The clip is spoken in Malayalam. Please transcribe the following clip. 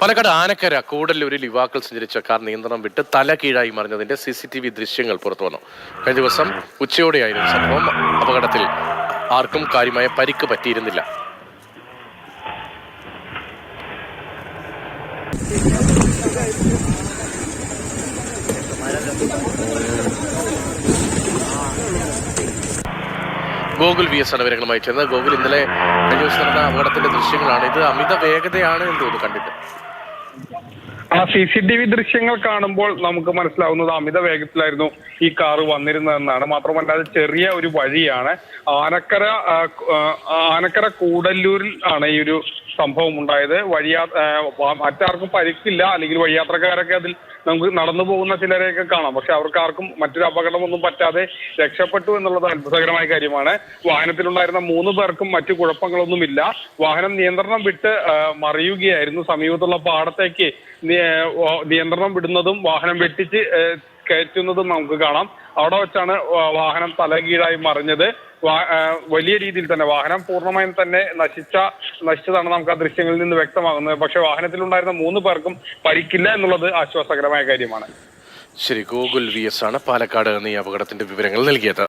പാലക്കാട് ആനക്കര കൂടല്ലൂരിൽ യുവാക്കൾ സഞ്ചരിച്ച കാർ നിയന്ത്രണം വിട്ട് തല കീഴായി മറിഞ്ഞതിന്റെ CCTV ദൃശ്യങ്ങൾ പുറത്തു വന്നു. കഴിഞ്ഞ ദിവസം ഉച്ചയോടെയായിരുന്നു സംഭവം. അപകടത്തിൽ ആർക്കും കാര്യമായ പരിക്ക് പറ്റിയിരുന്നില്ല. ഗോകുൽ VS ആണ് വിവരങ്ങളുമായി ചേർന്നത്. ഗോകുൽ, ഇന്നലെ കഴിഞ്ഞ ദിവസം നടന്ന അപകടത്തിന്റെ ദൃശ്യങ്ങളാണ് ഇത്. അമിത വേഗതയാണ് എന്ന് തോന്നുന്നു കണ്ടിട്ട്. CCTV ദൃശ്യങ്ങൾ കാണുമ്പോൾ നമുക്ക് മനസ്സിലാവുന്നത് അമിത വേഗത്തിലായിരുന്നു ഈ കാറ് വന്നിരുന്നതെന്നാണ്. മാത്രമല്ല അത് ചെറിയ ഒരു വഴിയാണ്. ആനക്കര കൂടല്ലൂരിൽ ആണ് ഈ ഒരു സംഭവം ഉണ്ടായത്. മറ്റാർക്കും പരിക്കില്ല, അല്ലെങ്കിൽ വഴിയാത്രക്കാരൊക്കെ അതിൽ നമുക്ക് നടന്നു പോകുന്ന ചിലരെയൊക്കെ കാണാം. പക്ഷെ അവർക്കാർക്കും മറ്റൊരു അപകടമൊന്നും പറ്റാതെ രക്ഷപ്പെട്ടു എന്നുള്ളത് അത്ഭുതകരമായ കാര്യമാണ്. വാഹനത്തിലുണ്ടായിരുന്ന 3 പേർക്കും മറ്റു കുഴപ്പങ്ങളൊന്നുമില്ല. വാഹനം നിയന്ത്രണം വിട്ട് മറിയുകയായിരുന്നു. സമീപത്തുള്ള പാടത്തേക്ക് നിയന്ത്രണം വിടുന്നതും വാഹനം വെട്ടിച്ച് കയറ്റുന്നതും നമുക്ക് കാണാം. അവിടെ വെച്ചാണ് വാഹനം തലകീഴായി മറിഞ്ഞത്. വലിയ രീതിയിൽ തന്നെ വാഹനം പൂർണ്ണമായും തന്നെ നശിച്ചതാണ് നമുക്ക് ആ ദൃശ്യങ്ങളിൽ നിന്ന് വ്യക്തമാകുന്നത്. പക്ഷെ വാഹനത്തിലുണ്ടായിരുന്ന 3 പേർക്കും പരിക്കില്ല എന്നുള്ളത് ആശ്വാസകരമായ കാര്യമാണ്. ശരി, ഗോകുൽ VS ആണ് പാലക്കാട് നിന്ന് ഈ അപകടത്തിന്റെ വിവരങ്ങൾ നൽകിയത്.